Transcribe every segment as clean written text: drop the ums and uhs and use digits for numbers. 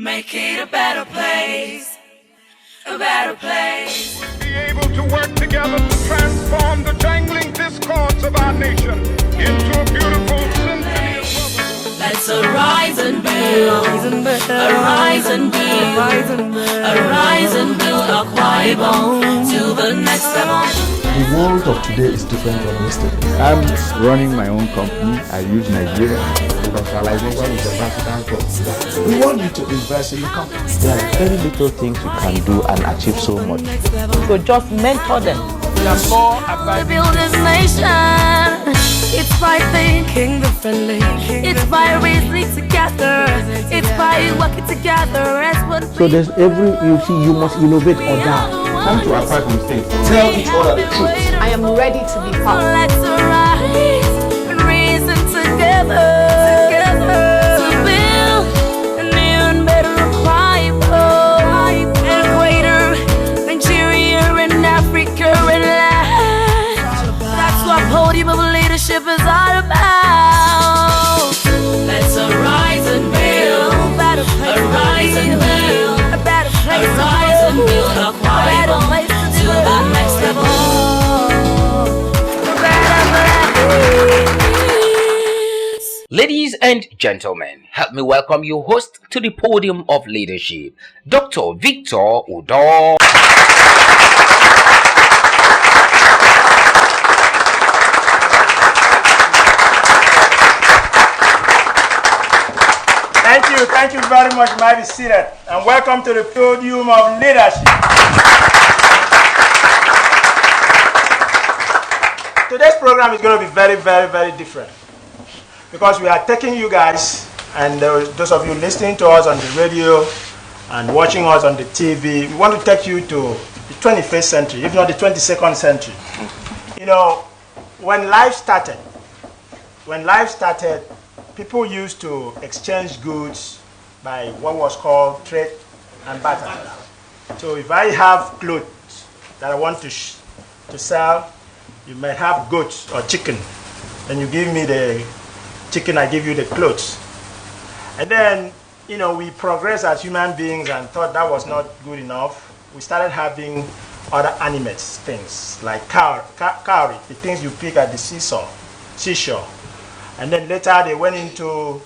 Make it a better place, a better place. Be able to work together to transform the jangling discords of our nation into a beautiful symphony of brotherhood. Let's arise and build, arise and build, arise and build our Bible to the next level. The world of today is different from yesterday. I'm running my own company. I use Nigeria. Industrialization is a vertical process. We want you to invest in the company. There are very little things you can do and achieve so much. So just mentor them. To build this nation, it's by thinking differently. It's by reasoning together. It's by working together as one. So there's you must innovate or die. Come to our private mistakes. Tell each other the truth. I am ready to be part. Let's arise and reason together to build a new and better Bible and greater Nigeria and Africa and land. That's what podium of leadership is all about. Let's arise and build arise and build a better place, arise and build a better place to the next level. Ladies and gentlemen, help me welcome your host to the podium of leadership, Dr. Victor Udo. Thank you very much. You might be seated. And welcome to the podium of leadership. Today's program is going to be very, very, very different because we are taking you guys and those of you listening to us on the radio and watching us on the TV. We want to take you to the 21st century, if not the 22nd century. You know, when life started, people used to exchange goods by what was called trade and barter. So if I have clothes that I want to sell, you might have goats or chicken. Then you give me the chicken, I give you the clothes. And then, you know, we progressed as human beings and thought that was not good enough. We started having other animates, things like cowrie, the things you pick at the seashore. And then later they went into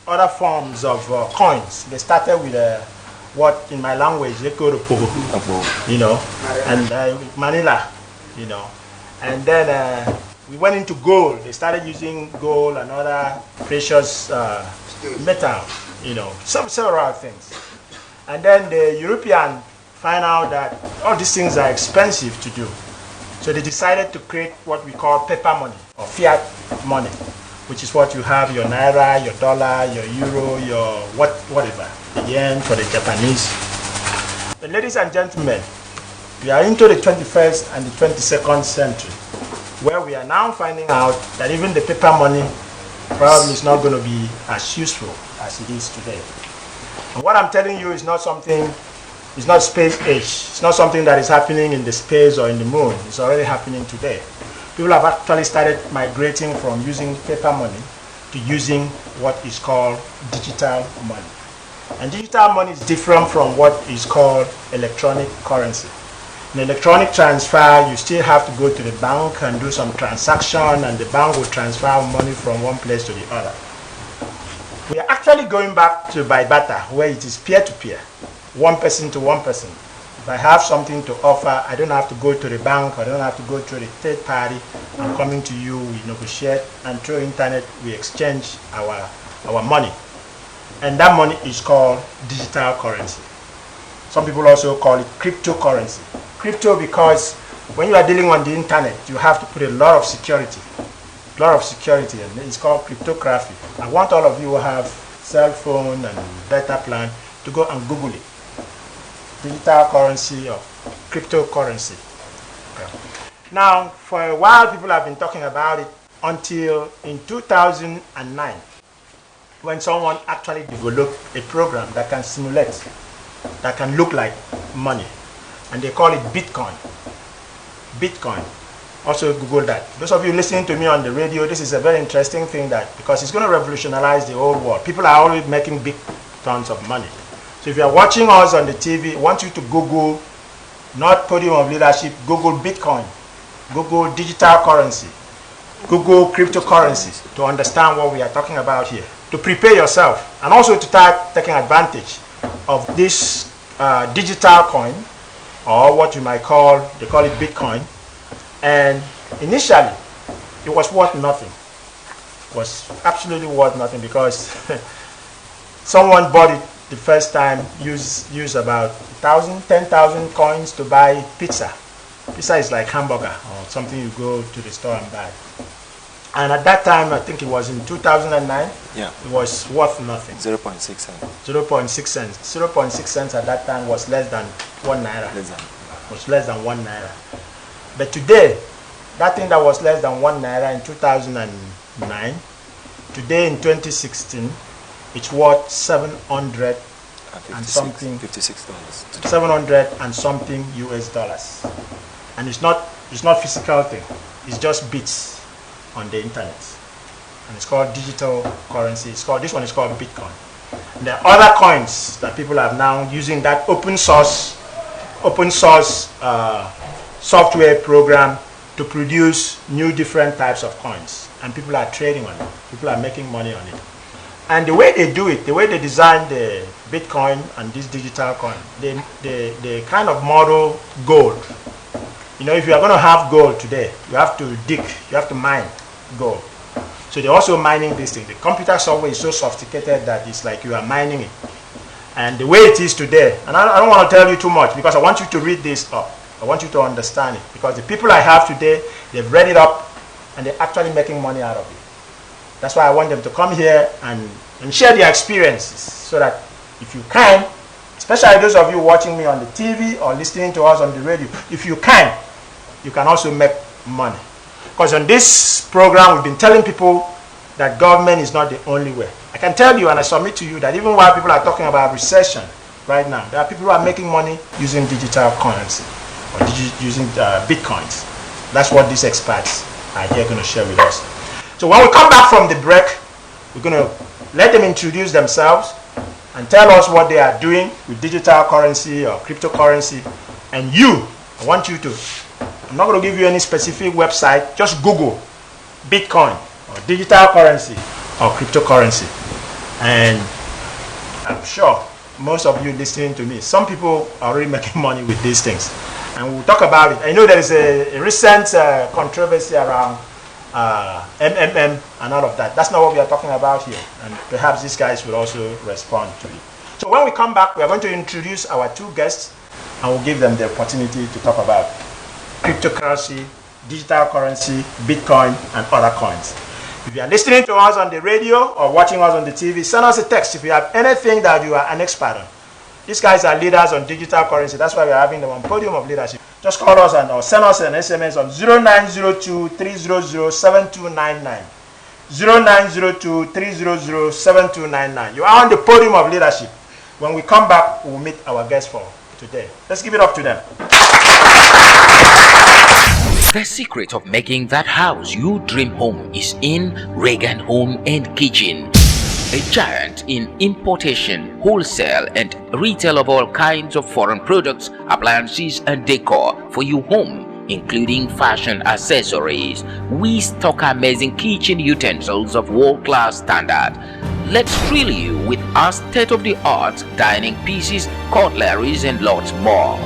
other forms of coins. They started with what in my language they call you know, and Manila, you know. And then we went into gold. They started using gold and other precious metal, you know, several things. And then the European find out that all these things are expensive to do. So they decided to create what we call paper money or fiat money, which is what you have, your naira, your dollar, your euro, your whatever, the yen for the Japanese. But ladies and gentlemen, we are into the 21st and the 22nd century, where we are now finding out that even the paper money probably is not going to be as useful as it is today. And what I'm telling you is not something. It's not space age. It's not something that is happening in the space or in the moon. It's already happening today. People have actually started migrating from using paper money to using what is called digital money. And digital money is different from what is called electronic currency. In electronic transfer, you still have to go to the bank and do some transaction, and the bank will transfer money from one place to the other. We are actually going back to by barter, where it is peer-to-peer. One person to one person. If I have something to offer, I don't have to go to the bank, I don't have to go to the third party. I'm coming to you, we negotiate, and through internet we exchange our money. And that money is called digital currency. Some people also call it cryptocurrency. Crypto because when you are dealing on the internet, you have to put a lot of security. And it's called cryptography. I want all of you who have cell phone and data plan to go and Google it. Digital currency or cryptocurrency. Okay. Now, for a while, people have been talking about it until in 2009, when someone actually developed a program that can simulate, that can look like money, and they call it Bitcoin. Bitcoin. Also Google that. Those of you listening to me on the radio, this is a very interesting thing because it's going to revolutionize the whole world. People are already making big tons of money. So if you are watching us on the TV, I want you to Google, not Podium of Leadership, Google Bitcoin, Google digital currency, Google cryptocurrencies to understand what we are talking about here, to prepare yourself, and also to start taking advantage of this digital coin, or what you might call, they call it Bitcoin. And initially, it was worth nothing. It was absolutely worth nothing because someone bought it the first time, used about 10,000 coins to buy pizza. Pizza is like hamburger or something you go to the store and buy. And at that time, I think it was in 2009, yeah, it was worth nothing. 0.6 cents. 0.6 cents. 0.6 cents at that time was less than 1 naira. Was less than 1 naira. But today, that thing that was less than 1 naira in 2009, today in 2016, it's worth 700 and something. $56. 700 and something US dollars. And it's not physical thing. It's just bits on the internet. And it's called digital currency. This one is called Bitcoin. And there are other coins that people are now using that open source software program to produce new different types of coins. And people are trading on it. People are making money on it. And the way they do it, the way they design the Bitcoin and this digital coin, they kind of model gold. You know, if you are going to have gold today, you have to dig, you have to mine gold. So they're also mining this thing. The computer software is so sophisticated that it's like you are mining it. And the way it is today, and I don't want to tell you too much because I want you to read this up. I want you to understand it because the people I have today, they've read it up and they're actually making money out of it. That's why I want them to come here and share their experiences so that if you can, especially those of you watching me on the TV or listening to us on the radio, if you can also make money. Because on this program, we've been telling people that government is not the only way. I can tell you and I submit to you that even while people are talking about recession right now, there are people who are making money using digital currency or using Bitcoins. That's what these experts are here going to share with us. So when we come back from the break, we're going to let them introduce themselves and tell us what they are doing with digital currency or cryptocurrency. And I want you to, I'm not going to give you any specific website, just Google Bitcoin or digital currency or cryptocurrency. And I'm sure most of you listening to me, some people are already making money with these things. And we'll talk about it. I know there is a recent controversy around MMM and all of that. That's not what we are talking about here. And perhaps these guys will also respond to it. So when we come back, we are going to introduce our two guests and we'll give them the opportunity to talk about cryptocurrency, digital currency, Bitcoin, and other coins. If you are listening to us on the radio or watching us on the TV, send us a text if you have anything that you are an expert on. These guys are leaders on digital currency. That's why we are having them on Podium of Leadership. Just call us or send us an SMS on 0902-300-7299. 0902-300-7299. You are on the Podium of Leadership. When we come back, we'll meet our guests for today. Let's give it up to them. The secret of making that house you dream home is in Reagan Home and Kitchen. A giant in importation, wholesale and retail of all kinds of foreign products, appliances and decor for your home, including fashion accessories. We stock amazing kitchen utensils of world-class standard. Let's thrill you with our state-of-the-art dining pieces, cutleries and lots more.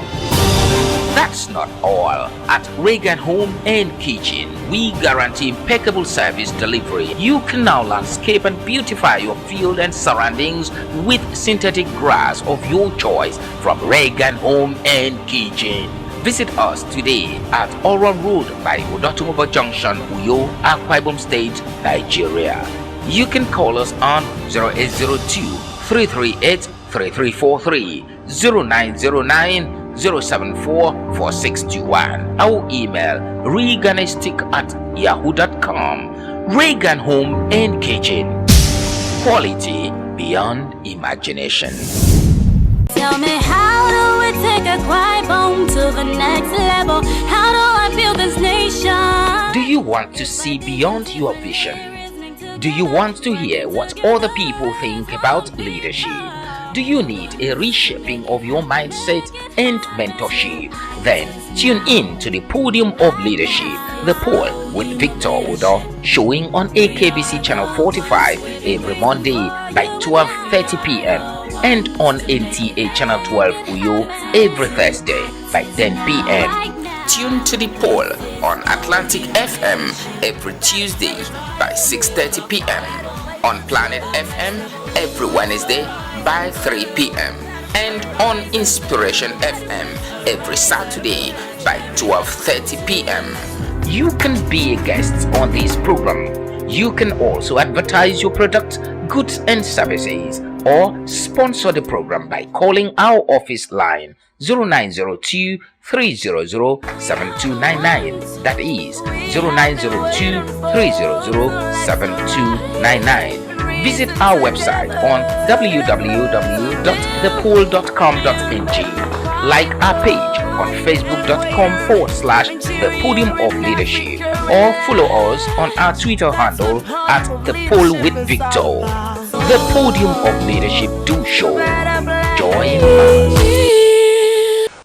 That's not all. At Reagan Home and Kitchen, we guarantee impeccable service delivery. You can now landscape and beautify your field and surroundings with synthetic grass of your choice from Reagan Home and Kitchen. Visit us today at Oron Road by Odotumobo Junction, Uyo, Akwa Ibom State, Nigeria. You can call us on 0802-338-3343, 0909-074-4621. Our email reganistic@yahoo.com. Reagan Home and Kitchen. Quality beyond imagination. Tell me, how do we take a quiet home to the next level? How do I build this nation? Do you want to see beyond your vision? Do you want to hear what other people think about leadership? Do you need a reshaping of your mindset and mentorship? Then tune in to the Podium of Leadership, the POL with Victor Udo, showing on AKBC Channel 45 every Monday by 12:30 p.m. and on NTA Channel 12 Uyo every Thursday by 10 p.m. Tune to the POL on Atlantic FM every Tuesday by 6:30 p.m. on Planet FM every Wednesday by 3 p.m. and on Inspiration FM every Saturday by 12:30 p.m. You can be a guest on this program. You can also advertise your product, goods and services, or sponsor the program by calling our office line 0902 300 7299. That is 0902 300 7299. Visit our website on www.thepol.com.ng. Like our page on facebook.com/The Podium of Leadership, or follow us on our Twitter handle at The Pol with Victor. The Podium of Leadership do show. Join us.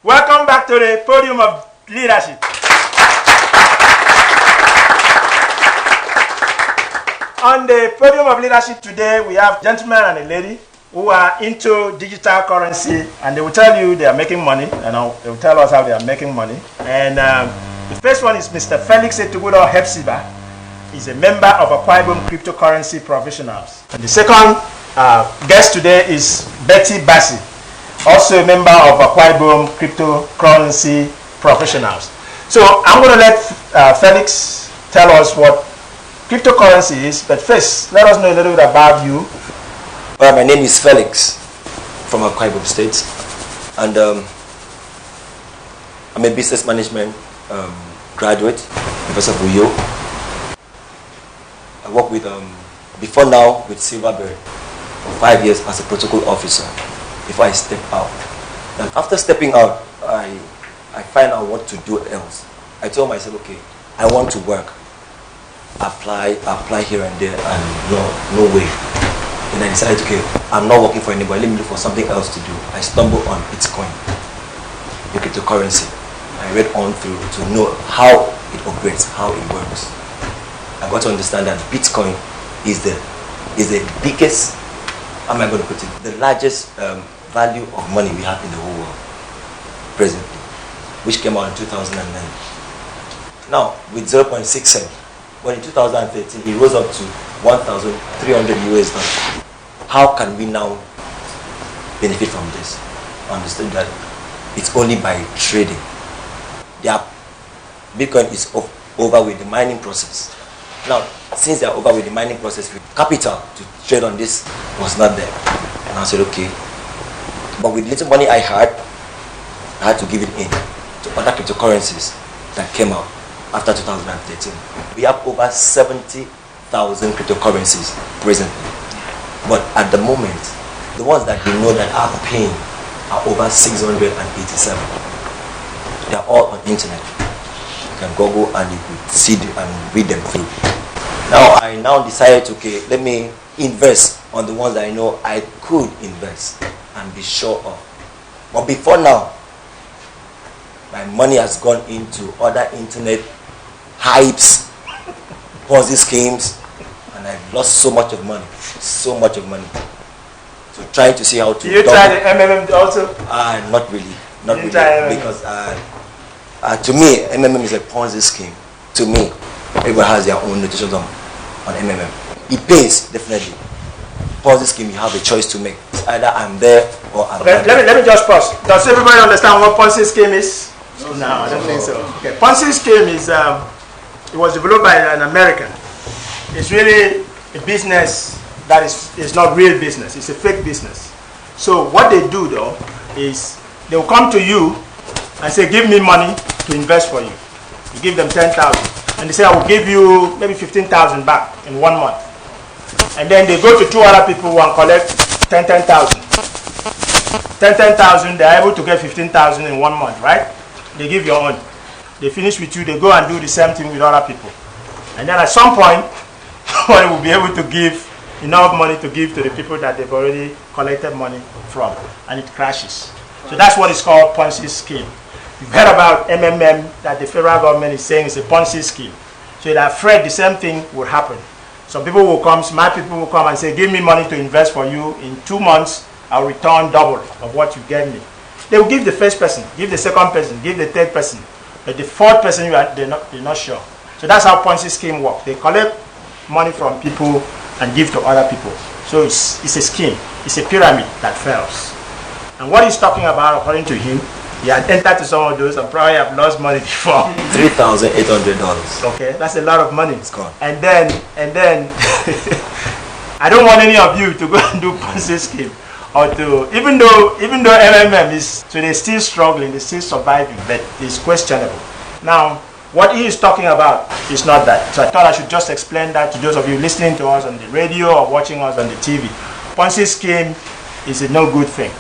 Welcome back to the Podium of Leadership. On the Podium of Leadership today, we have a gentleman and a lady who are into digital currency, and they will tell you they are making money, and they will tell us how they are making money. And the first one is Mr. Felix Etugudo Hepsiba. He's a member of Akwa Ibom Cryptocurrency Professionals. And the second guest today is Betty Bassi, also a member of Akwa Ibom Cryptocurrency Professionals. So I'm going to let Felix tell us what cryptocurrency is, but first, let us know a little bit about you. My name is Felix from Akwa Ibom State, and I'm a business management graduate, University of Uyo. I work with, before now, with Silverberry for 5 years as a protocol officer before I step out. And after stepping out, I find out what to do else. I told myself, okay, I want to work. Apply here and there, and no way. And I decided, okay, I'm not working for anybody, let me look for something else to do. I stumbled on Bitcoin, the cryptocurrency. I read on through to know how it operates, how it works. I got to understand that Bitcoin is the biggest, how am I going to put it, the largest value of money we have in the whole world presently, which came out in 2009. Now, with 0.6 cents, but in 2013, it rose up to 1,300 US dollars. How can we now benefit from this? Understand that it's only by trading. Bitcoin is over with the mining process. Now, since they are over with the mining process, capital to trade on this was not there. And I said, okay. But with little money I had to give it in to other cryptocurrencies that came out after 2013. We have over 70,000 cryptocurrencies presently. But at the moment, the ones that we know that are paying are over 687. They are all on internet. You can Google and you could see them and read them through. Now I decided, okay, let me invest on the ones that I know I could invest and be sure of. But before now, my money has gone into other internet hypes, Ponzi schemes, and I've lost so much of money. So So trying to see how to. You try the MMM also? Not really. Not really. Because to me, MMM is a Ponzi scheme. To me, everybody has their own notations on MMM. It pays, definitely. Ponzi scheme, you have a choice to make. It's either I'm there or I'm not. Let me just pause. Does everybody understand what Ponzi scheme is? No, I don't think so. Okay, Ponzi scheme is, it was developed by an American. It's really a business that is not real business. It's a fake business. So what they do though is they will come to you and say, give me money to invest for you. You give them 10,000, and they say, I will give you maybe 15,000 back in 1 month. And then they go to 2 other people and collect 10,000. 10,000, they're able to get 15,000 in 1 month, right? They give your own. They finish with you, they go and do the same thing with other people. And then at some point, nobody will be able to give enough money to give to the people that they've already collected money from, and it crashes. So that's what is called Ponzi scheme. You've heard about MMM, that the federal government is saying is a Ponzi scheme. So they're afraid the same thing will happen. Some people will come, smart people will come and say, give me money to invest for you. In 2 months, I'll return double of what you gave me. They will give the first person, give the second person, give the third person. But the fourth person, they're not sure. So that's how Ponzi scheme works. They collect money from people and give to other people. So it's a scheme. It's a pyramid that fails. And what he's talking about, according to him, he had entered to some of those and probably have lost money before. $3,800. Okay, that's a lot of money. It's gone. And then, I don't want any of you to go and do Ponzi scheme, or to even though MMM is, so they're still struggling, they're still surviving, but it's questionable. Now, what he is talking about is not that. So I thought I should just explain that to those of you listening to us on the radio or watching us on the TV. Ponzi scheme is a no good thing.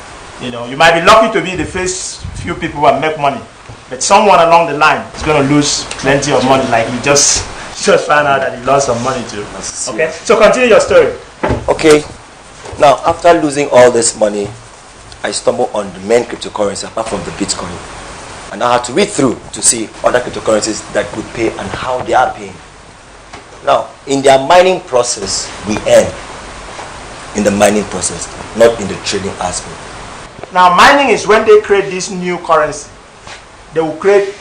You know, you might be lucky to be the first few people who make money, but someone along the line is going to lose plenty of money, like he just found out that he lost some money too. Okay, so continue your story. Okay, now after losing all this money, I stumbled on the main cryptocurrency apart from the Bitcoin. And I had to read through to see other cryptocurrencies that could pay and how they are paying. Now, in their mining process, we earn in the mining process, not in the trading aspect. Now, mining is when they create this new currency. They will create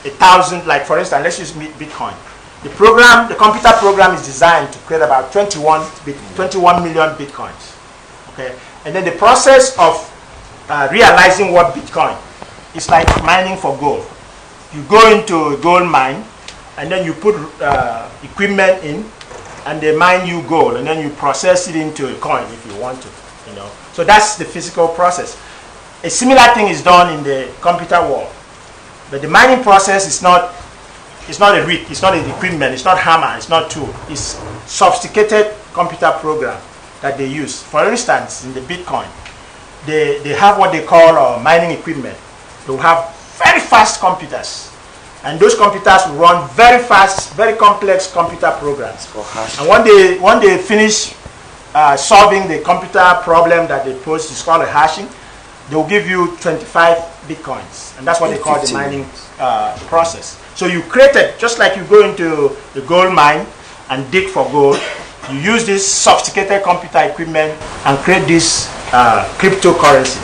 1,000, like for instance, let's use Bitcoin. The computer program is designed to create about 21 million Bitcoins. Okay, and then the process of realizing what Bitcoin is like mining for gold. You go into a gold mine, and then you put equipment in, and they mine you gold, and then you process it into a coin if you want to. You know, so that's the physical process. A similar thing is done in the computer world, but the mining process is not a rig, it's not an equipment, it's not hammer, it's not tool. It's sophisticated computer program that they use. For instance, in the Bitcoin, they have what they call mining equipment. They will have very fast computers, and those computers will run very fast, very complex computer programs. And when they finish solving the computer problem that they pose, it's called a hashing, they will give you 25 Bitcoins, and that's what they call the mining process. So you create it, just like you go into the gold mine and dig for gold, you use this sophisticated computer equipment and create this cryptocurrency.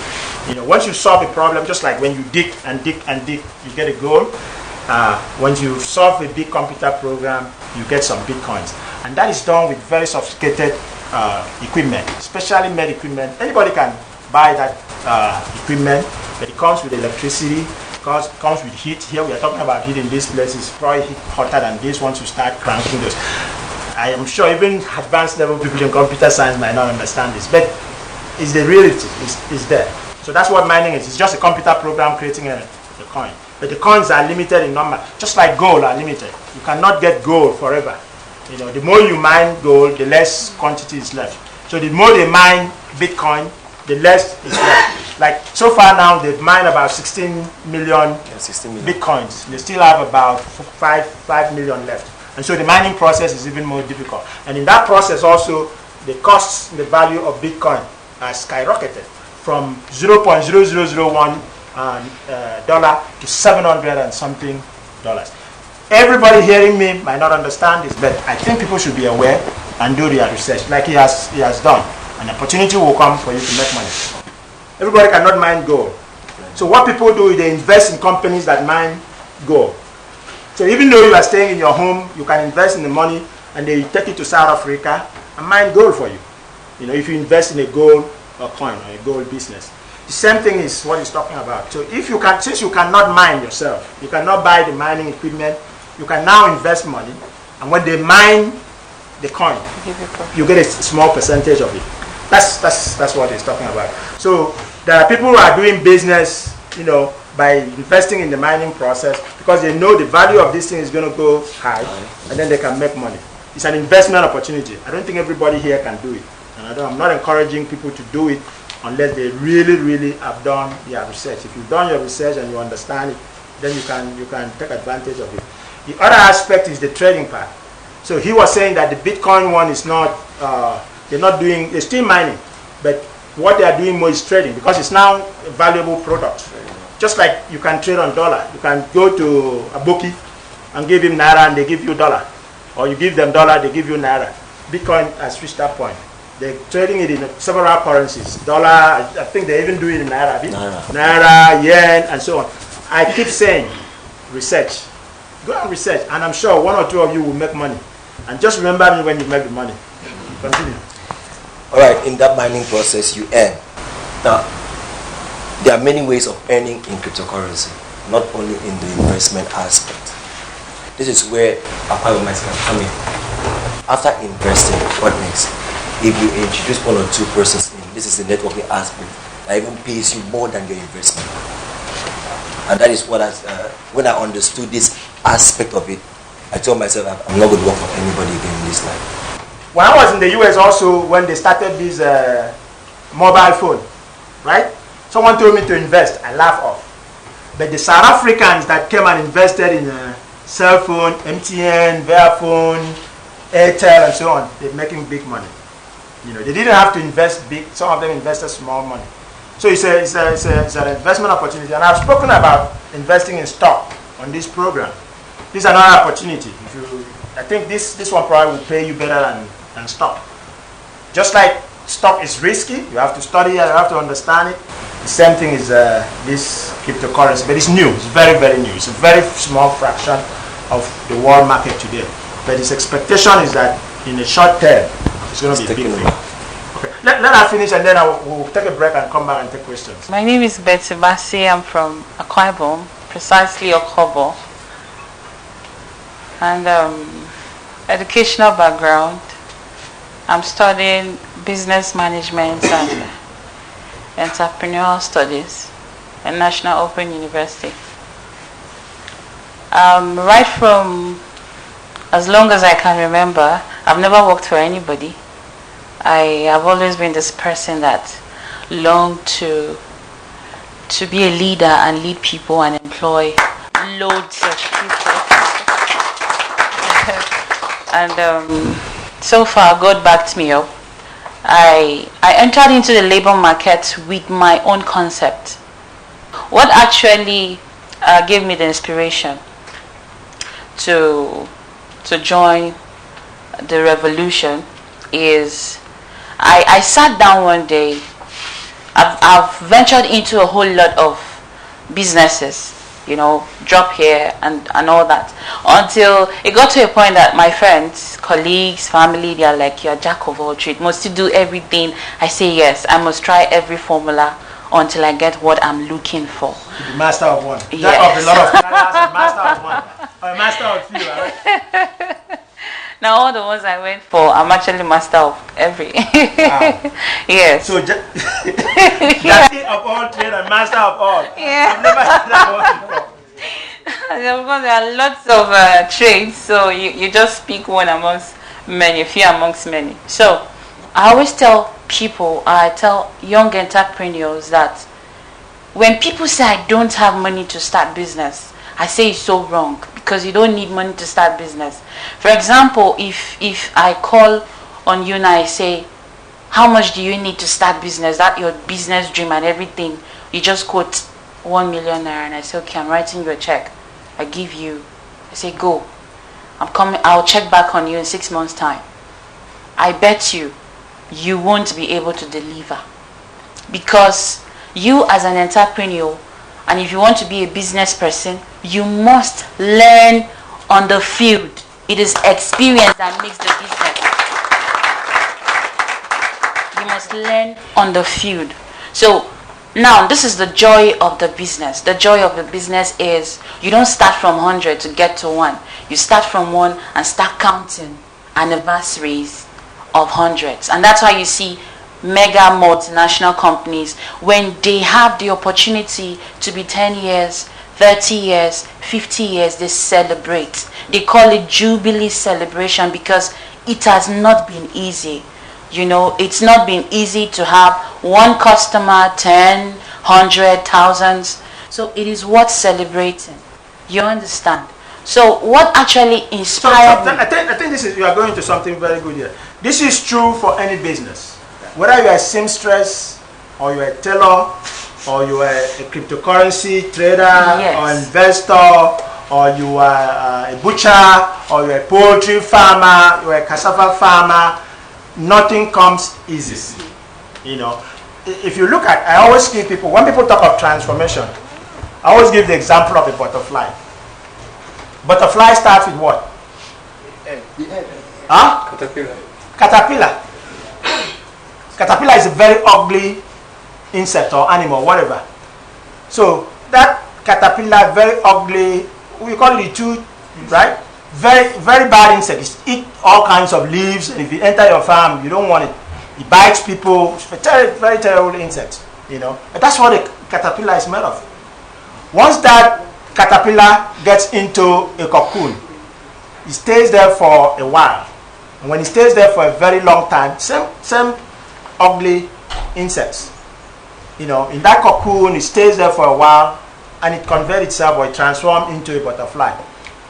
You know, once you solve a problem, just like when you dig and dig and dig, you get a gold. Once you solve a big computer program, you get some Bitcoins. And that is done with very sophisticated equipment, specially made equipment. Anybody can buy that equipment, but it comes with electricity, comes with heat. Here we are talking about heat in this place. It's probably hotter than this once you start cranking those. I am sure even advanced level people in computer science might not understand this, but it's the reality, it's there. So that's what mining is. It's just a computer program creating a coin. But the coins are limited in number, just like gold are limited. You cannot get gold forever. You know, the more you mine gold, the less quantity is left. So the more they mine Bitcoin, the less is left. Like so far now, they've mined about 16 million Bitcoins. They still have about 5 million left. And so the mining process is even more difficult. And in that process also, the costs, the value of Bitcoin are skyrocketed from 0.0001 dollar to 700 and something dollars. Everybody hearing me might not understand this, but I think people should be aware and do their research like he has done. An opportunity will come for you to make money. Everybody cannot mine gold. So what people do is they invest in companies that mine gold. So even though you are staying in your home, you can invest in the money and they take it to South Africa and mine gold for you. You know, if you invest in a gold or coin or a gold business. The same thing is what he's talking about. So if you can, since you cannot mine yourself, you cannot buy the mining equipment, you can now invest money, and when they mine the coin, you get a small percentage of it. That's what he's talking about. So there are people who are doing business, you know, by investing in the mining process because they know the value of this thing is going to go high, and then they can make money. It's an investment opportunity. I don't think everybody here can do it, and I'm not encouraging people to do it unless they really have done their research. If you've done your research and you understand it, then you can take advantage of it. The other aspect is the trading part. So he was saying that the Bitcoin one is not, they're still mining, but what they are doing more is trading, because it's now a valuable product. Just like you can trade on dollar. You can go to a bookie and give him naira and they give you dollar. Or you give them dollar, they give you naira. Bitcoin has reached that point. They're trading it in several currencies. Dollar, I think they even do it in naira. Naira, yen, and so on. I keep saying, research. Go and research, and I'm sure one or two of you will make money. And just remember me when you make the money. Continue. All right, in that mining process, you earn. Now, there are many ways of earning in cryptocurrency, not only in the investment aspect. This is where acquirements can come in. After investing, what next? If you introduce one or two persons in, this is the networking aspect that even pays you more than your investment. And that is what when I understood this aspect of it, I told myself I'm not going to work for anybody again in this life. When I was in the US also, when they started this mobile phone, right? Someone told me to invest. I laugh off. But the South Africans that came and invested in a cell phone, MTN, Vodafone, Airtel, and so on, they're making big money. You know, they didn't have to invest big. Some of them invested small money. So it's an investment opportunity. And I've spoken about investing in stock on this program. This is another opportunity. I think this one probably will pay you better than stock. Just like stock is risky, you have to study it, you have to understand it. The same thing is this cryptocurrency, but it's new. It's very, very new. It's a very small fraction of the world market today. But its expectation is that in the short term, it's going to be a big thing. Okay. Let her finish, and then we'll take a break and come back and take questions. My name is Betty Bassi. I'm from Akwa Ibom, precisely Okobo. And educational background, I'm studying business management and entrepreneurial studies at National Open University. Right from as long as I can remember, I've never worked for anybody. I have always been this person that longed to be a leader and lead people and employ loads of people. And so far, God backed me up. I entered into the labor market with my own concept. What actually gave me the inspiration to join the revolution is I sat down one day. I've ventured into a whole lot of businesses, you know, drop here and all that, until it got to a point that my friends, colleagues, family, they are like, you're a jack of all trades, must you do everything? I say yes, I must try every formula until I get what I'm looking for. The master of one. Yes. Jack of a lot of master of one. Or a master of few, right? Now all the ones I went for, I'm actually master of every. Wow. Yes. So jack of all trade and master of all. Yeah. I've never heard that one before. Because there are lots of trades, so you just pick one amongst many, a few amongst many. So I always tell people, I tell young entrepreneurs that when people say I don't have money to start business, I say it's so wrong, because you don't need money to start business. For example, if I call on you and I say, how much do you need to start business? That your business dream and everything, you just quote 1 million naira, and I say, okay, I'm writing you a check. I give you, I say, go. I'm coming, I'll check back on you in 6 months' time. I bet you won't be able to deliver, because you as an entrepreneur, and if you want to be a business person, you must learn on the field. It is experience that makes the business. You must learn on the field. So now this is the joy of the business. The joy of the business is you don't start from 100 to get to 1. You start from 1 and start counting anniversaries of hundreds. And that's why you see mega multinational companies, when they have the opportunity to be 10 years, 30 years, 50 years, they celebrate. They call it Jubilee celebration, because it has not been easy. You know, it's not been easy to have one customer, 10, 100, thousands. So it is worth celebrating. You understand? So what actually inspired me? I think this is, you are going to something very good here. This is true for any business. Whether you are a seamstress, or you are a tailor, or you are a cryptocurrency trader, or investor, or you are a butcher, or you are a poultry farmer, you are a cassava farmer, nothing comes easy. You know, if you look at, I always give people, when people talk of transformation, I always give the example of a butterfly. Butterfly starts with what? The head. Huh? Caterpillar. Caterpillar. Caterpillar is a very ugly insect or animal, whatever. So that caterpillar, very ugly, we call it the tooth, right? Very, very bad insect. It eats all kinds of leaves, and if you enter your farm, you don't want it. It bites people. It's a very terrible insect, you know. But that's what a caterpillar is made of. Once that caterpillar gets into a cocoon, it stays there for a while. And when it stays there for a very long time, same ugly insects. You know, in that cocoon, it stays there for a while, and it converts itself or it transforms into a butterfly.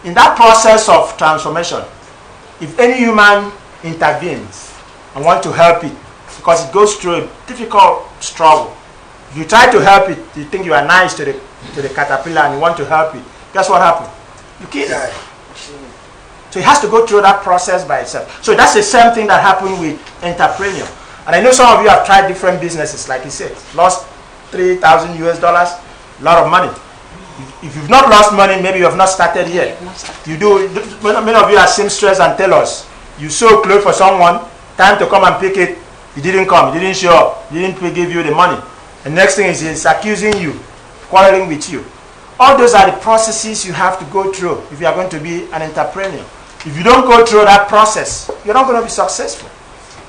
In that process of transformation, if any human intervenes and want to help it, because it goes through a difficult struggle, if you try to help it, you think you are nice to the caterpillar and you want to help it, guess what happens? You kill it. So it has to go through that process by itself. So that's the same thing that happened with entrepreneur. And I know some of you have tried different businesses, like you said, lost $3,000 US, a lot of money. If you've not lost money, maybe you have not started yet. You do. Many of you are seamstress and tailors. You sew clothes for someone, time to come and pick it, he didn't come, he didn't show up, he didn't give you the money. And next thing is he's accusing you, quarreling with you. All those are the processes you have to go through if you are going to be an entrepreneur. If you don't go through that process, you're not going to be successful.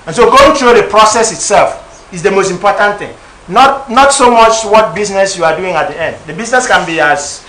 And so going through the process itself is the most important thing. Not so much what business you are doing at the end. The business can be as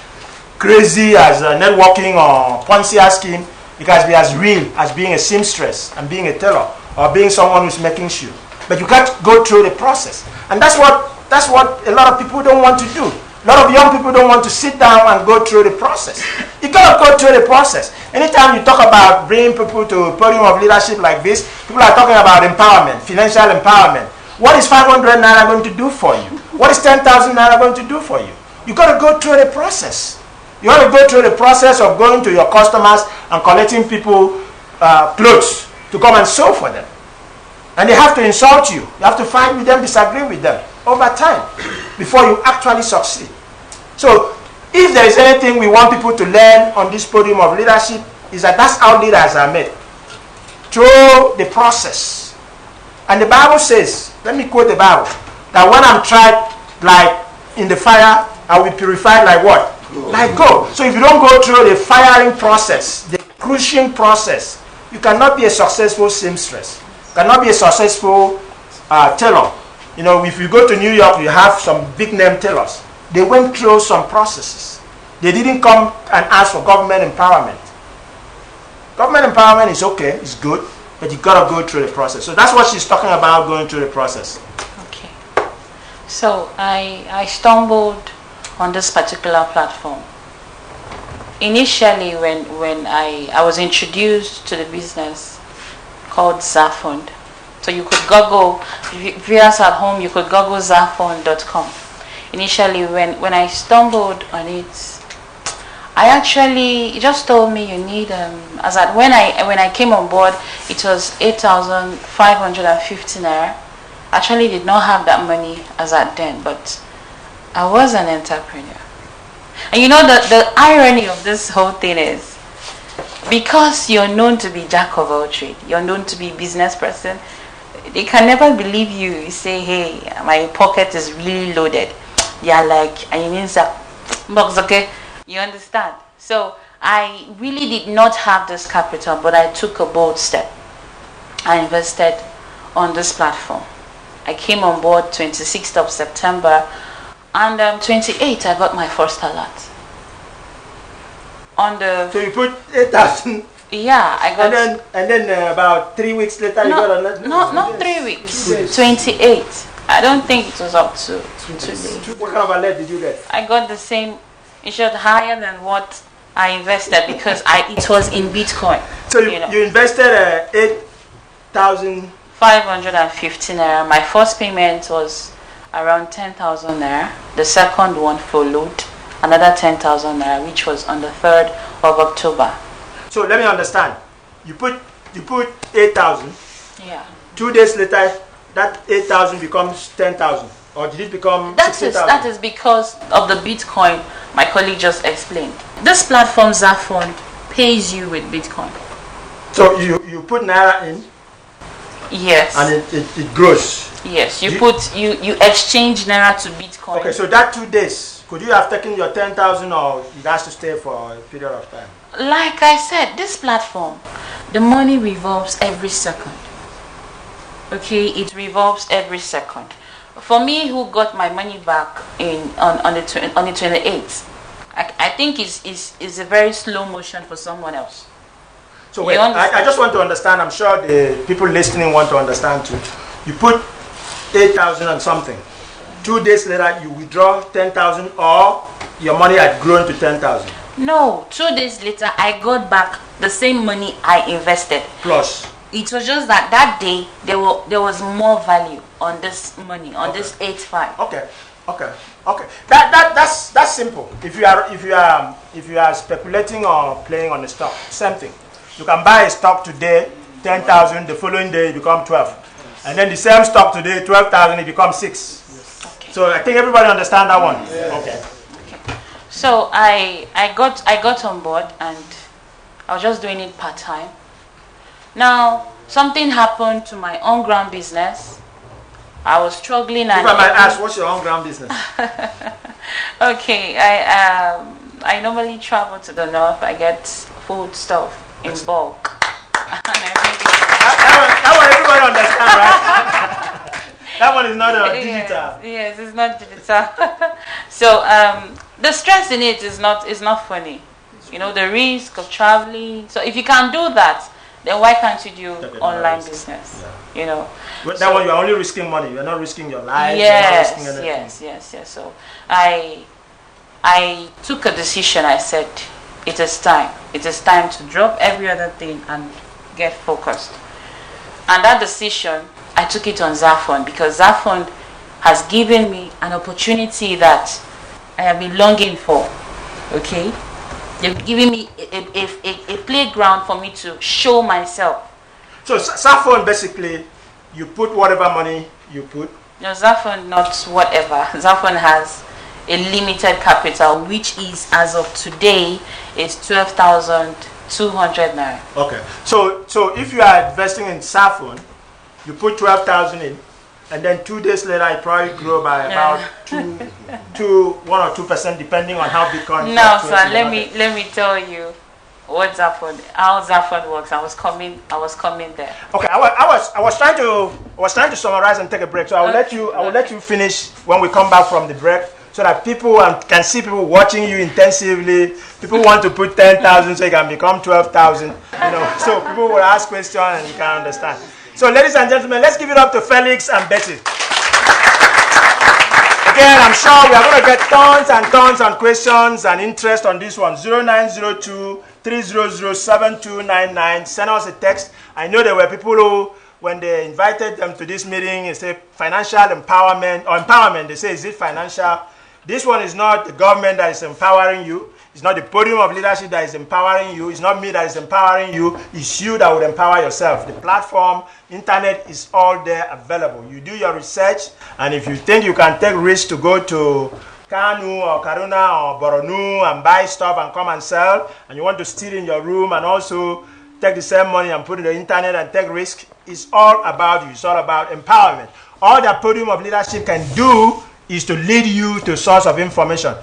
crazy as networking or Ponzi scheme. It can be as real as being a seamstress and being a tailor or being someone who's making shoes. But you got to go through the process. And that's what a lot of people don't want to do. A lot of young people don't want to sit down and go through the process. You got to go through the process. Anytime you talk about bringing people to a podium of leadership like this, people are talking about empowerment, financial empowerment. What is 500 naira going to do for you? What is 10,000 naira going to do for you? You got to go through the process. You got to go through the process of going to your customers and collecting people clothes to come and sew for them. And they have to insult you. You have to fight with them, disagree with them over time before you actually succeed. So if there is anything we want people to learn on this podium of leadership, is that that's how leaders are made. Through the process. And the Bible says, let me quote the Bible, that when I'm tried like in the fire, I will be purified like what? Like gold. So if you don't go through the firing process, the crushing process, you cannot be a successful seamstress. You cannot be a successful tailor. You know, if you go to New York, you have some big name tailors. They went through some processes. They didn't come and ask for government empowerment. Government empowerment is okay, it's good, but you got to go through the process. So that's what she's talking about, going through the process. Okay. So I stumbled on this particular platform. Initially, when I was introduced to the business called Zafund. So you could Google, viewers at home, you could Google zafund.com. Initially, when I stumbled on it, it just told me you need, when I came on board, it was 8,550 naira. Actually did not have that money as at then, but I was an entrepreneur. And you know, the irony of this whole thing is, because you're known to be jack of all trade, you're known to be business person, they can never believe you. You say, hey, my pocket is really loaded. Yeah, like, and you mean box, okay? You understand? So I really did not have this capital, but I took a bold step. I invested on this platform. I came on board 26th of September, and 28th I got my first alert. So you put 8,000. Yeah, I got. And then about 3 weeks later, you got another. No, not 3 weeks. 28. I don't think it was up to 2 days. What kind of alert did you get? I got the same. It showed higher than what I invested because it was in Bitcoin. So you invested 8,000. 550 naira. My first payment was around 10,000 naira. The second one followed, another 10,000 naira, which was on the 3rd of October. So let me understand. You put 8,000. Yeah. 2 days later, that 8,000 becomes 10,000, or did it become 16,000? That is because of the Bitcoin my colleague just explained. This platform Zafond pays you with Bitcoin. So you put naira in. Yes. And it grows. Yes. You exchange naira to Bitcoin. Okay. So that 2 days, could you have taken your 10,000, or it has to stay for a period of time? Like I said, this platform, the money revolves every second. Okay, it revolves every second. For me, who got my money back on the 28th, I think is a very slow motion for someone else. So wait, I just want to understand. I'm sure the people listening want to understand too. You put 8,000 and something. 2 days later, you withdraw 10,000, or your money had grown to 10,000. No, 2 days later, I got back the same money I invested. Plus. It was just that day there was more value on this money, on this 8.5. Okay. That's simple. If you are speculating or playing on the stock, same thing. You can buy a stock today, 10,000. The following day it becomes 12, and then the same stock today, 12,000, it becomes 6. Okay. So I think everybody understand that one. Yeah. Okay. So I got on board, and I was just doing it part-time. Now something happened to my on-ground business. I was struggling. If I might ask, what's your on-ground business? Okay, I normally travel to the north. I get food stuff in bulk. That one everybody understand, right? That one is not digital. Yes, it's not digital. So the stress in it is not funny. You know, the risk of traveling. So if you can do that, then why can't you do online business? Yeah. You know. But that one, you're only risking money. You're not risking your life. Yes, yes. So I took a decision. I said, it is time. It is time to drop every other thing and get focused. And that decision, I took it on Zafond, because Zafond has given me an opportunity that I have been longing for. Okay? They've given me a playground for me to show myself. So Zafond, basically, you put whatever money you put? No, Zafond not whatever. Zafond has a limited capital, which is, as of today, is 12,200 naira. Okay. So if you are investing in Zafond, you put 12,000 in, and then 2 days later it probably grow by about 1 or 2%, depending on how Bitcoin. No, sir. Let me tell you what Zafond, how Zafond works. I was coming there. Okay, I was trying to summarize and take a break. So I will let you finish when we come back from the break, so that people can see people watching you intensively. People want to put 10,000 so you can become 12,000. You know, so people will ask questions and you can understand. So ladies and gentlemen, let's give it up to Felix and Betty. Again, I'm sure we are going to get tons and tons of questions and interest on this one. 0902-300-7299. Send us a text. I know there were people who, when they invited them to this meeting, they say financial empowerment, they say, is it financial? This one is not the government that is empowering you. It's not the podium of leadership that is empowering you. It's not me that is empowering you. It's you that would empower yourself. The platform, internet is all there available. You do your research, and if you think you can take risks to go to Kanu or Kaduna or Boronu and buy stuff and come and sell, and you want to steal in your room and also take the same money and put it on the internet and take risk, it's all about you. It's all about empowerment. All that podium of leadership can do is to lead you to a source of information.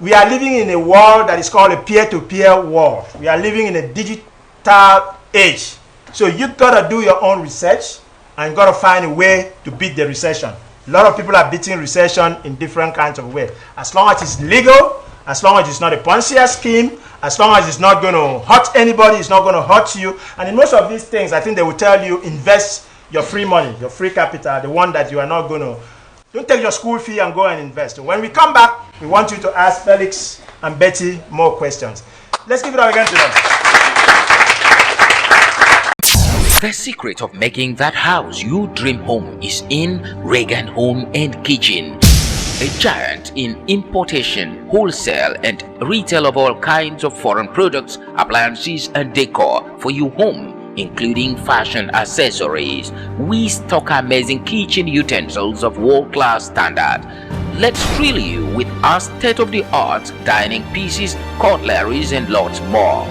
We are living in a world that is called a peer-to-peer world. We are living in a digital age. So you've got to do your own research and got to find a way to beat the recession. A lot of people are beating recession in different kinds of ways. As long as it's legal, as long as it's not a Ponzi scheme, as long as it's not going to hurt anybody, it's not going to hurt you. And in most of these things, I think they will tell you, invest your free money, your free capital, the one that you are not going to. Don't take your school fee and go and invest. When we come back, we want you to ask Felix and Betty more questions. Let's give it up again to them. The secret of making that house you dream home is in Reagan Home and Kitchen. A giant in importation, wholesale and retail of all kinds of foreign products, appliances and decor for your home, including fashion accessories. We stock amazing kitchen utensils of world-class standard. Let's thrill you with our state-of-the-art dining pieces, cutleries and lots more.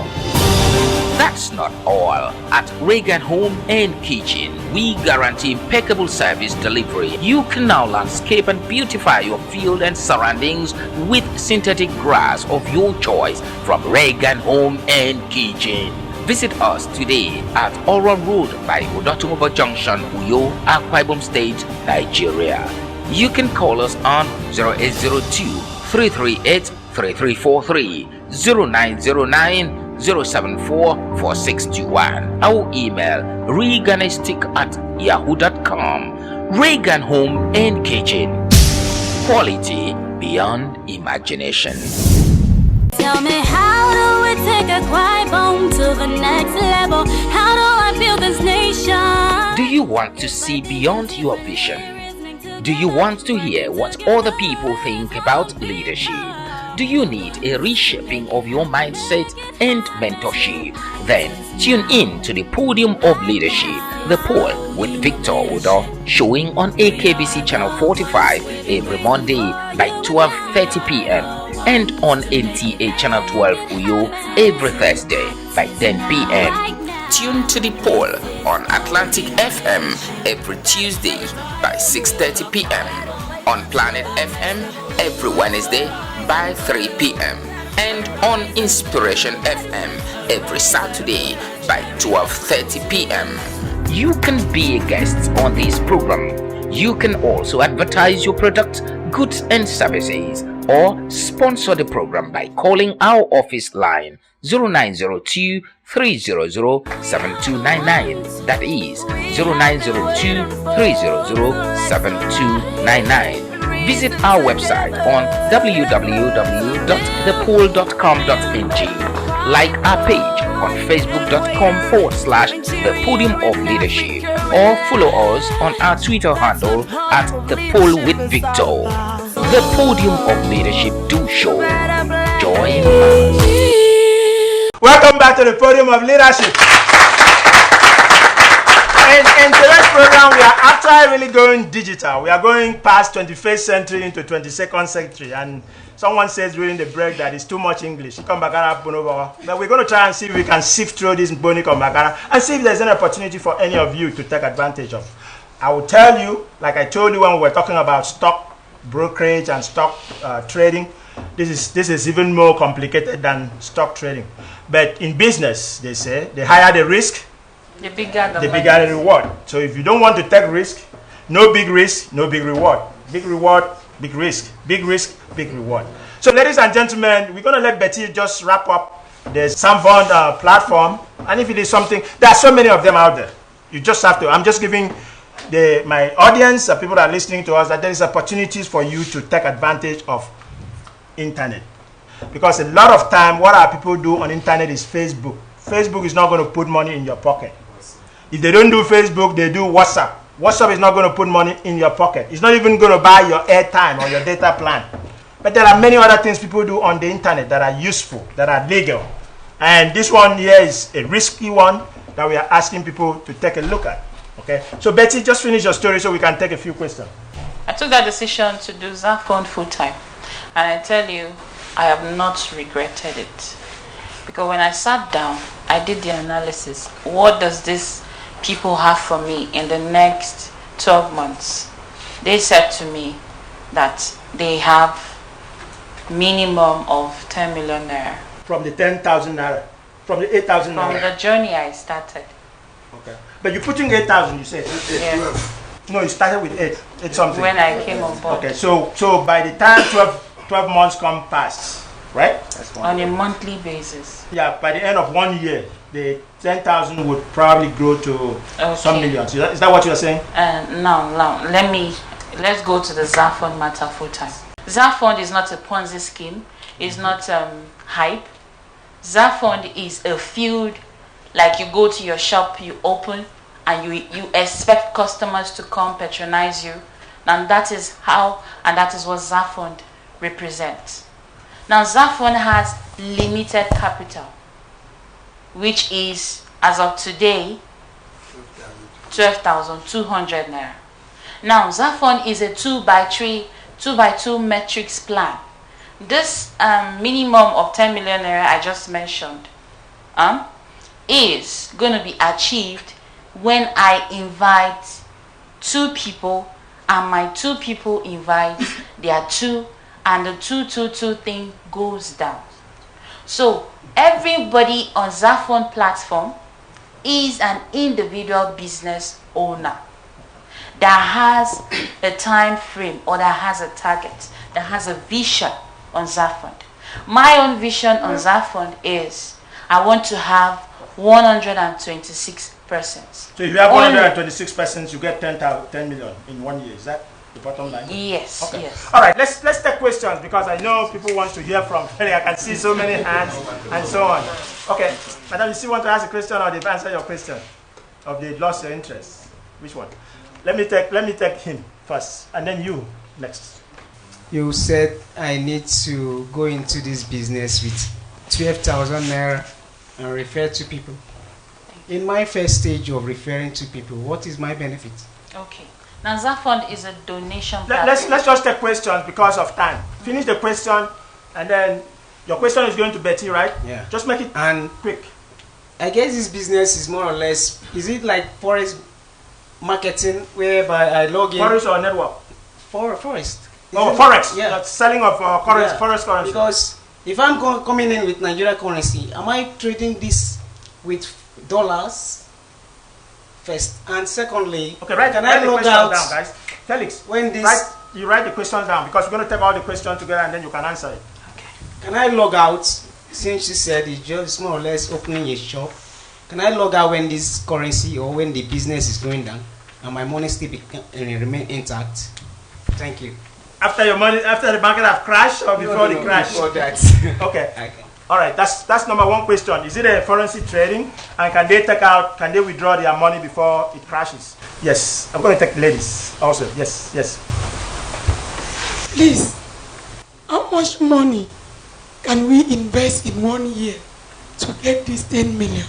That's not all. At Reagan Home and Kitchen, we guarantee impeccable service delivery. You can now landscape and beautify your field and surroundings with synthetic grass of your choice from Reagan Home and Kitchen. Visit us today at Oron Road by Odotumobo Junction, Uyo, Akwa Ibom State, Nigeria. You can call us on 0802-338-3343, 0909-074-4621. Our email reganistic@yahoo.com. Reagan Home and Kitchen. Quality beyond imagination. Tell me, how do we take a quiet home to the next level? How do I build this nation? Do you want to see beyond your vision? Do you want to hear what other people think about leadership? Do you need a reshaping of your mindset and mentorship? Then tune in to the Podium of Leadership, the POL with Victor Udo, showing on AKBC Channel 45 every Monday by 12:30 p.m. and on NTA Channel 12 Uyo every Thursday by 10 p.m. Tune to the POL on Atlantic FM every Tuesday by 6:30 p.m. on Planet FM every Wednesday by 3 p.m. and on Inspiration FM every Saturday by 12:30 p.m. You can be a guest on this program. You can also advertise your products, goods and services, or sponsor the program by calling our office line 0902-300-7299. That is 0902-300-7299. Visit our website on www.thepol.com.ng. Like our page on facebook.com/The Podium of Leadership, or follow us on our Twitter handle at The Pol with Victor. The Podium of Leadership do show. Join us. Welcome back to the Podium of Leadership. In today's program, we are actually really going digital. We are going past 21st century into 22nd century. And someone says during the break that it's too much English. But we're going to try and see if we can sift through this Boni Kombagara and see if there's an opportunity for any of you to take advantage of. I will tell you, like I told you when we were talking about stock brokerage and stock trading, this is even more complicated than stock trading. But in business, they say, the higher the risk, the bigger the reward. So if you don't want to take risk, no big risk, no big reward. Big reward, big risk. Big risk, big reward. So ladies and gentlemen, we're going to let Betty just wrap up the Samfund platform. And if it is something, there are so many of them out there. You just have to, I'm just giving my audience, the people that are listening to us, that there is opportunities for you to take advantage of internet. Because a lot of time, what our people do on internet is Facebook. Facebook is not going to put money in your pocket. If they don't do Facebook, they do WhatsApp. WhatsApp is not going to put money in your pocket. It's not even going to buy your airtime or your data plan. But there are many other things people do on the internet that are useful, that are legal. And this one here is a risky one that we are asking people to take a look at. Okay? So Betty, just finish your story so we can take a few questions. I took that decision to do Zafon full time. And I tell you, I have not regretted it. Because when I sat down, I did the analysis. What does this people have for me in the next 12 months? They said to me that they have minimum of 10 million naira. From the 10,000 naira? From the 8,000 naira? From the journey I started. Okay. But you're putting 8,000, you said? Yeah. No, you started with 8 something. When I came on board. Okay, so by the time 12 months come past, right? On a monthly basis. Yeah, by the end of 1 year, the 10,000 would probably grow to some millions. Is that what you're saying? Now, let's go to the Zafon matter full time. Zafon is not a Ponzi scheme. It's not hype. Zafond is a field, like you go to your shop, you open, and you expect customers to come patronize you. And that is how, and that is what Zafond represents. Now Zafond has limited capital, which is, as of today, 12,200 naira. Now Zafond is a 2x2 metrics plan. This minimum of 10 million naira I just mentioned is going to be achieved when I invite 2 people, and my 2 people invite their 2, and the 2-2-2 thing goes down. So everybody on Zafond platform is an individual business owner that has a time frame, or that has a target, that has a vision on Zafond. My own vision on Zafond is I want to have 126 persons. So if you have 126 persons, you get 10 million in 1 year. Is that the bottom line? Yes. Okay. Yes. All right. Let's take questions, because I know people want to hear from. I can see so many hands and so on. Okay, madam, you still want to ask a question, or they've answered your question, or they lost your interest? Which one? Let me take him first, and then you next. You said I need to go into this business with 12,000 naira and refer to people. In my first stage of referring to people, what is my benefit? Okay. Now Zafond is a donation. Let's just take questions because of time. Finish the question, and then your question is going to Betty, right? Yeah. Just make it quick. I guess this business is more or less, is it like forest marketing, whereby I log in? Forest or network? Forest. Forex. Yeah. That's selling of forest currency. Because if I'm coming in with Nigeria currency, am I trading this with dollars first? And secondly, okay, write the questions down, guys. Felix, when this you write the questions down, because we're going to take all the questions together and then you can answer it. Okay. Can I log out? Since you said it's just more or less opening a shop, can I log out when this currency or when the business is going down and my money still remain intact? Thank you. After the market have crashed, or before the crash? Before that. Okay. All right. That's number one question. Is it a currency trading? And can they withdraw their money before it crashes? Yes. I'm going to take ladies also. Yes. Please, how much money can we invest in 1 year to get this 10 million?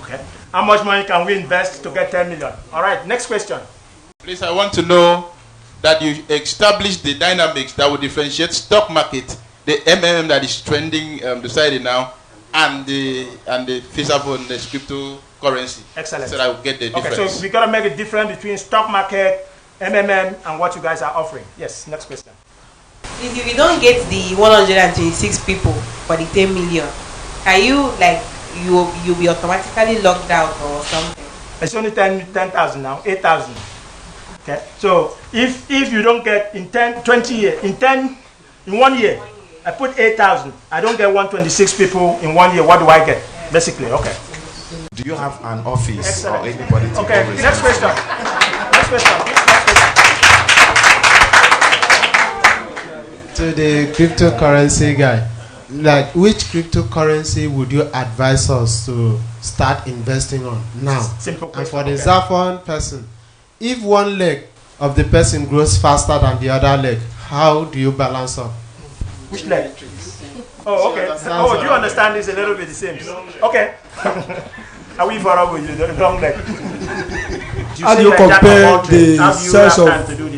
Okay. How much money can we invest to get 10 million? All right. Next question. Please, I want to know that you establish the dynamics that will differentiate stock market, the MMM that is trending decided now, and the feasible, the cryptocurrency. Excellent. So that I will get the difference. Okay, so we got to make a difference between stock market, MMM, and what you guys are offering. Yes, next question. If you don't get the 126 people for the 10 million, are you like you'll be automatically locked out or something? It's only 10,000 now, 8,000. Okay, so if you don't get in 20 years, in 1 year, I put 8,000. I don't get 126 people in 1 year. What do I get? Basically, okay. Do you have an office? Excellent. Or anybody to Okay, next question. Next question. To the cryptocurrency guy, like which cryptocurrency would you advise us to start investing on now? Simple question. And for the Zafond person, if one leg of the person grows faster than the other leg, how do you balance up? Which leg? Oh, okay. Oh, do you understand this a little bit the same? Okay. Are we far with you? The wrong leg. How do you compare the size of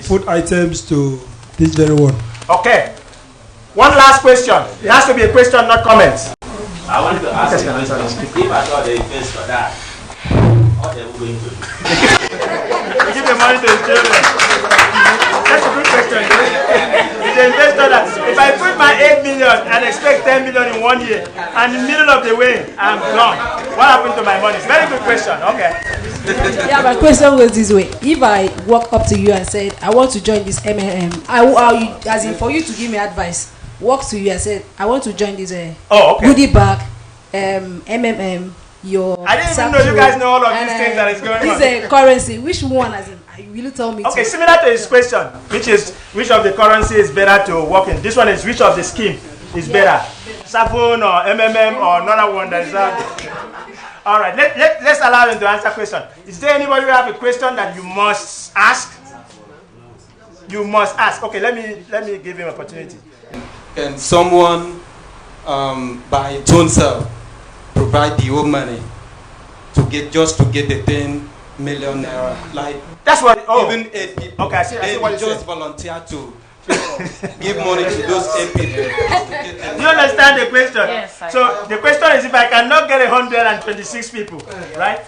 food items to this very one? Okay. One last question. It has to be a question, not comments. I want to ask you a question. If I thought they invest for that, what are we going to do? We give the money to the children. That's a good question. If the investor that, if I put my 8 million and expect 10 million in 1 year, and in the middle of the way, I'm gone, what happened to my money? It's a very good question. Okay. Yeah, my question was this way. If I walk up to you and said, I want to join this MMM, as in for you to give me advice, walk to you and said, I want to join this goodie bag, MMM, I didn't even know you guys know all of these things that is going on. This currency, which one, as in, will you tell me? Okay, similar to his question, which of the currency is better to work in? This one is which of the scheme is better? Savon or MMM or another one that is out there. All right, let's allow them to answer question. Is there anybody who have a question that you must ask? You must ask. Okay, let me give him opportunity. Can someone by its own self provide the whole money to get the 10 million naira? Like that's what. Even 8 people. Okay, I see what you just said. volunteer to give money to those 8 people. Do you understand the question? Yes. So the question is, if I cannot get 126 people, right?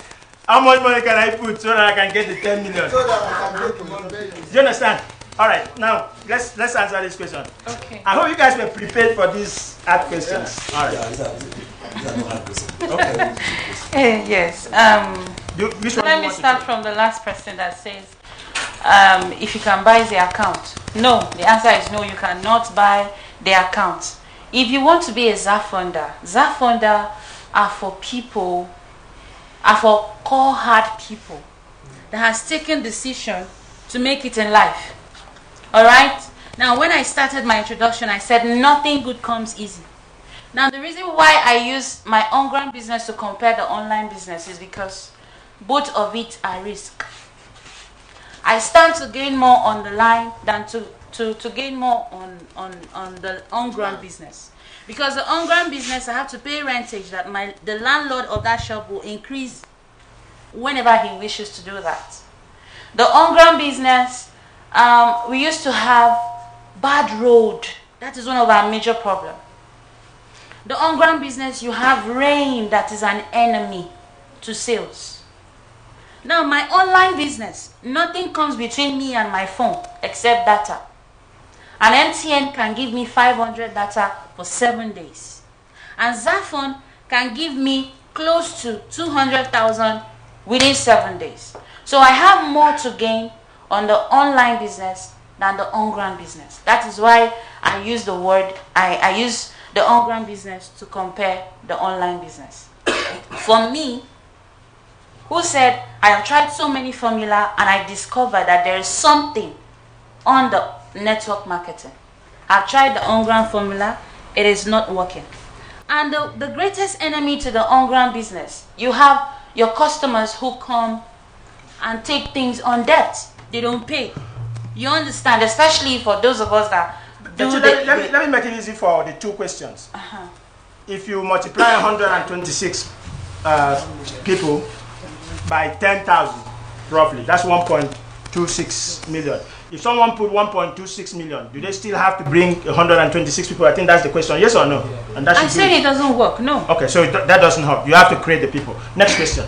How much money can I put so that I can get the 10 million? Do you understand? All right, now let's answer this question. Okay. I hope you guys were prepared for these hard questions. All right. Okay. Yes. Let me start from the last person that says, if you can buy the account. No, the answer is no, you cannot buy the account. If you want to be a ZAF funder are for people, are for core hard people that has taken decision to make it in life. All right. Now, when I started my introduction, I said nothing good comes easy. Now, the reason why I use my on-ground business to compare the online business is because both of it are risk. I stand to gain more on the line than to gain more on the on-ground business. Because the on-ground business, I have to pay rentage that the landlord of that shop will increase whenever he wishes to do that. The on-ground business, we used to have bad road. That is one of our major problems. The on-ground business, you have rain that is an enemy to sales. Now, my online business, nothing comes between me and my phone except data. An MTN can give me 500 data for 7 days. And Zafon can give me close to 200,000 within 7 days. So I have more to gain on the online business than the on-ground business. That is why I use the word, I use the on-ground business to compare the online business. For me, who said, I have tried so many formula and I discovered that there is something on the network marketing. I've tried the on-ground formula, it is not working. And the greatest enemy to the on-ground business, you have your customers who come and take things on debt. They don't pay. You understand, especially for those of us that do let me make it easy for the two questions. If you multiply 126 people by 10,000, roughly, that's 1.26 million. If someone put 1.26 million, do they still have to bring 126 people? I think that's the question. Yes or no? And that I said it doesn't work. No. Okay, so that doesn't help. You have to create the people. Next question.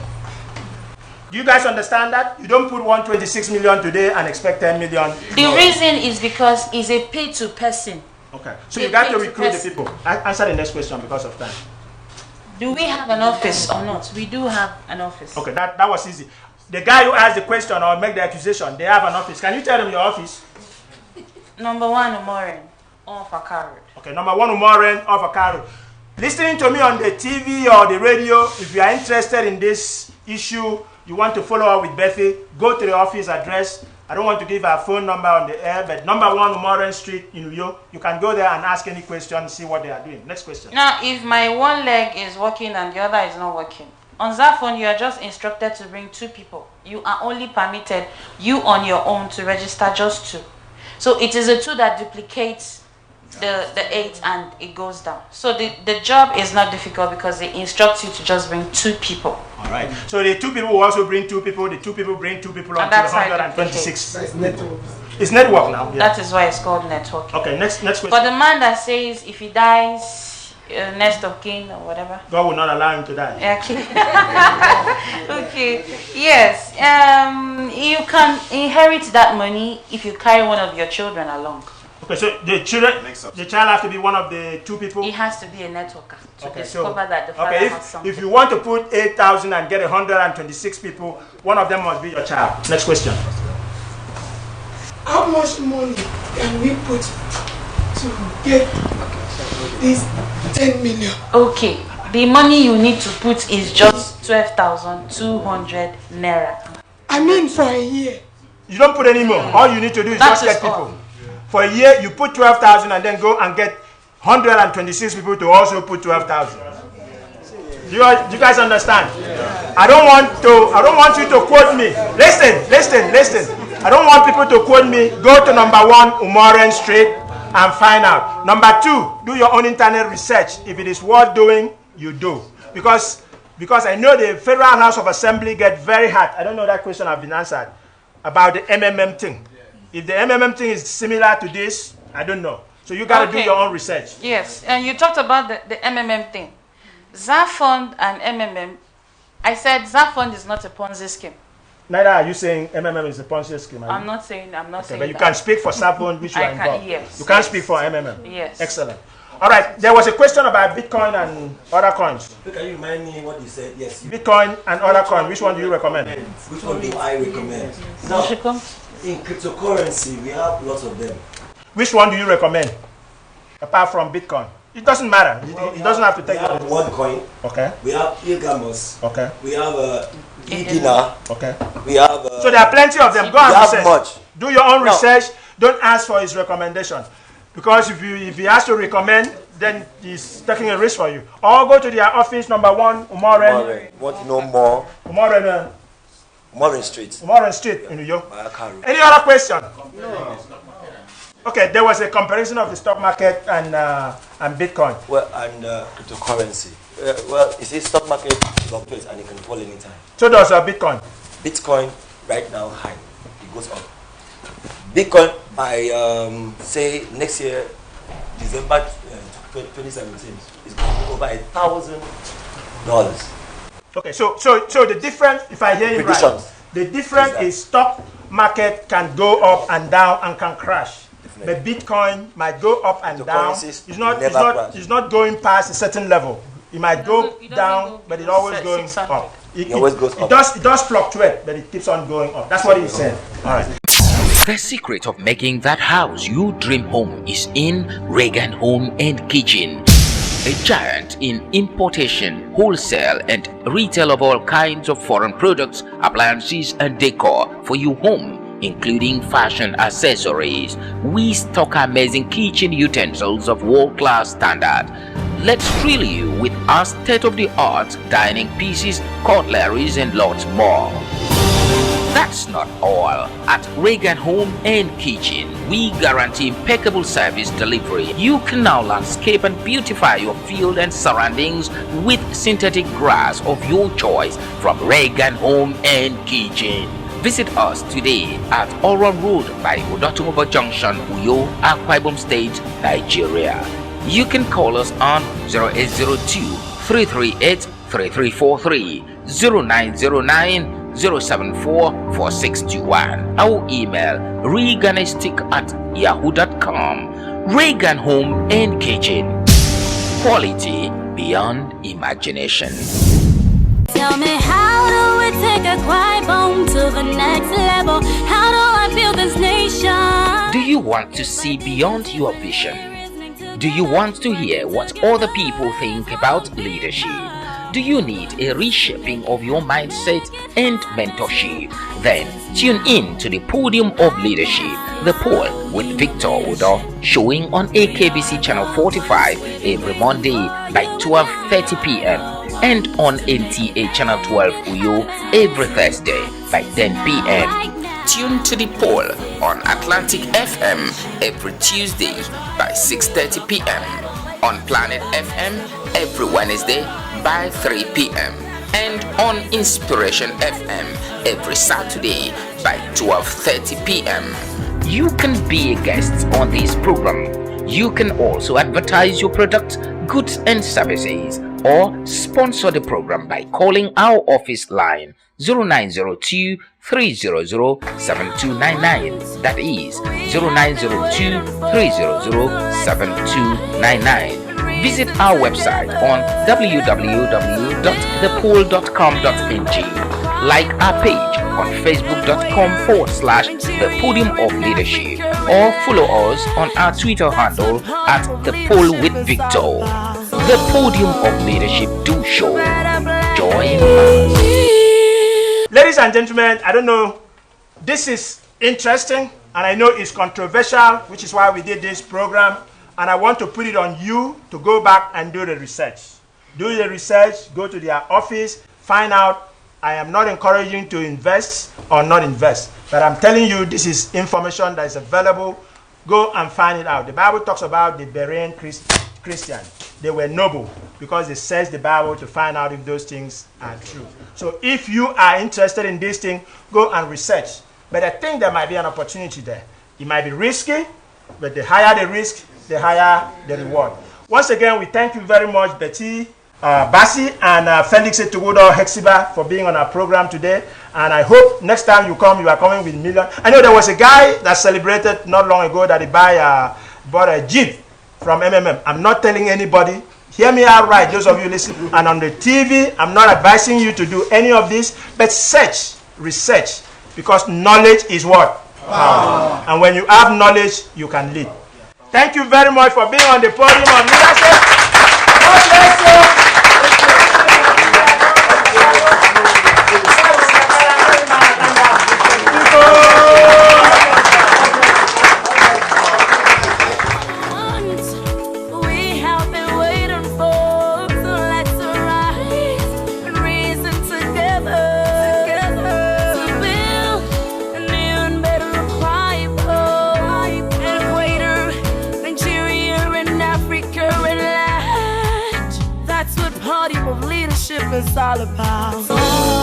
Do you guys understand that? You don't put 126 million today and expect 10 million. The reason is because it's a pay to person. Okay, so you got to recruit the people. Answer the next question because of time. Do we have an office or not? We do have an office. Okay, that was easy. The guy who asked the question or make the accusation, they have an office. Can you tell them your office? Number 1, Umoren, off Akaro. Okay, number 1, Umoren, off Akaro. Listening to me on the TV or the radio, if you are interested in this issue, you want to follow up with Bethy, go to the office address. I don't want to give our phone number on the air, but number 1 Umoren Street in Uyo. You can go there and ask any question, see what they are doing. Next question. Now, if my one leg is working and the other is not working, on that phone, you are just instructed to bring 2 people. You are only permitted, you on your own, to register just 2. So it is a 2 that duplicates the 8 and it goes down. So the job is not difficult because they instruct you to just bring 2 people. All right. So the 2 people will also bring 2 people. The 2 people bring 2 people until 126. It's network. It's network now. Yeah. That is why it's called network. Okay. Next question. But the man that says if he dies, next of kin or whatever, God will not allow him to die. Okay. Okay. Yes. You can inherit that money if you carry one of your children along. Okay, so the child has to be one of the 2 people? It has to be a networker to discover that the father has something. If you want to put 8,000 and get 126 people, one of them must be your child. Next question. How much money can we put to get this 10 million? Okay, the money you need to put is just 12,200 naira. I mean for a year. You don't put any more. All you need to do is just get people. For a year, you put 12,000 and then go and get 126 people to also put 12,000. Do you guys understand? I don't want you to quote me. Listen. I don't want people to quote me. Go to number 1 Umoren Street and find out. Number 2, do your own internet research. If it is worth doing, you do. Because I know the Federal House of Assembly get very hot. I don't know that question has been answered about the MMM thing. If the MMM thing is similar to this, I don't know. So you got to do your own research. Yes, and you talked about the MMM thing. ZAFund and MMM. I said ZAFund is not a Ponzi scheme. Neither are you saying MMM is a Ponzi scheme. I'm not saying But that. you can speak for ZAFund, which you are involved. Yes. You can't speak for MMM. Yes. Excellent. All right. There was a question about Bitcoin and other coins. Can you remind me what you said? Yes. Bitcoin and other coins. Which one do you recommend? Which one do I recommend? Now, in cryptocurrency, we have lots of them. Which one do you recommend? Apart from Bitcoin. It doesn't matter. It doesn't have to take. We have OneCoin. Okay. We have Ilgamos. Okay. We have Igina. Okay. We have. So there are plenty of them. Go and research. Much. Do your own research. Don't ask for his recommendation, because if he has to recommend, then he's taking a risk for you. Or go to their office, number 1 Umoren. Want to know more? Umoren Street. Umoren Street in New York. Any other question? No. Okay, there was a comparison of the stock market and Bitcoin. Well, and cryptocurrency. Well, you see, stock market fluctuates and it can fall anytime. So does Bitcoin. Bitcoin right now high. It goes up. Bitcoin by say next year, December 2017, is going to be over $1,000. Okay, so the difference, if I hear you right, the difference is stock market can go up and down and can crash. But Bitcoin might go up and down. It's not going past a certain level. It might go down, but it always going up. It always goes up. It does fluctuate, but it keeps on going up. That's what he's saying. All right. The secret of making that house you dream home is in Reagan Home and Kitchen. A giant in importation, wholesale and retail of all kinds of foreign products, appliances and decor for your home, including fashion accessories. We stock amazing kitchen utensils of world-class standard. Let's thrill you with our state-of-the-art dining pieces, cutleries and lots more. That's not all. At Reagan Home and Kitchen, we guarantee impeccable service delivery. You can now landscape and beautify your field and surroundings with synthetic grass of your choice from Reagan Home and Kitchen. Visit us today at Oron Road by Odotumobo Junction, Uyo, Akwa Ibom State, Nigeria. You can call us on 0802-338-3343, 0909-074-4621. Our email reganistic@yahoo.com. Reagan Home and Kitchen. Quality beyond imagination. Tell me, how do we take a quiet home to the next level? How do I build this nation? Do you want to see beyond your vision? Do you want to hear what other people think about leadership? Do you need a reshaping of your mindset and mentorship? Then tune in to the Podium of Leadership, the POL with Victor Udo, showing on AKBC Channel 45 every Monday by 12:30 p.m. and on NTA Channel 12 Uyo every Thursday by 10 p.m. Tune to the POL on Atlantic FM every Tuesday by 6:30 p.m. on Planet FM every Wednesday by 3 p.m. and on Inspiration FM every Saturday by 12:30 p.m. You can be a guest on this program. You can also advertise your products, goods and services, or sponsor the program by calling our office line 0902-300-7299. That is 0902-300-7299. Visit our website on www.thepol.com.ng. Like our page on facebook.com/The Podium of Leadership, or follow us on our Twitter handle at The Pol with Victor. The Podium of Leadership do show. Join us. Ladies and gentlemen, I don't know, this is interesting and I know it's controversial, which is why we did this program. and I want to put it on you to go back and do the research. Do the research, go to their office, find out. I am not encouraging to invest or not invest, but I'm telling you this is information that is available. Go and find it out. The Bible talks about the Berean Christians. They were noble because they searched the Bible to find out if those things are true. So if you are interested in this thing, go and research. But I think there might be an opportunity there. It might be risky, but the higher the risk, the higher the reward. Once again, we thank you very much, Betty Bassi and Felix Etugudo Hexiba for being on our program today. And I hope next time you come, you are coming with millions. I know there was a guy that celebrated not long ago that he bought a Jeep from MMM. I'm not telling anybody. Hear me out right, those of you listening. And on the TV, I'm not advising you to do any of this, but search, research, because knowledge is what? Power. And when you have knowledge, you can lead. Thank you very much for being on the podium of leadership. God bless you. It's all about.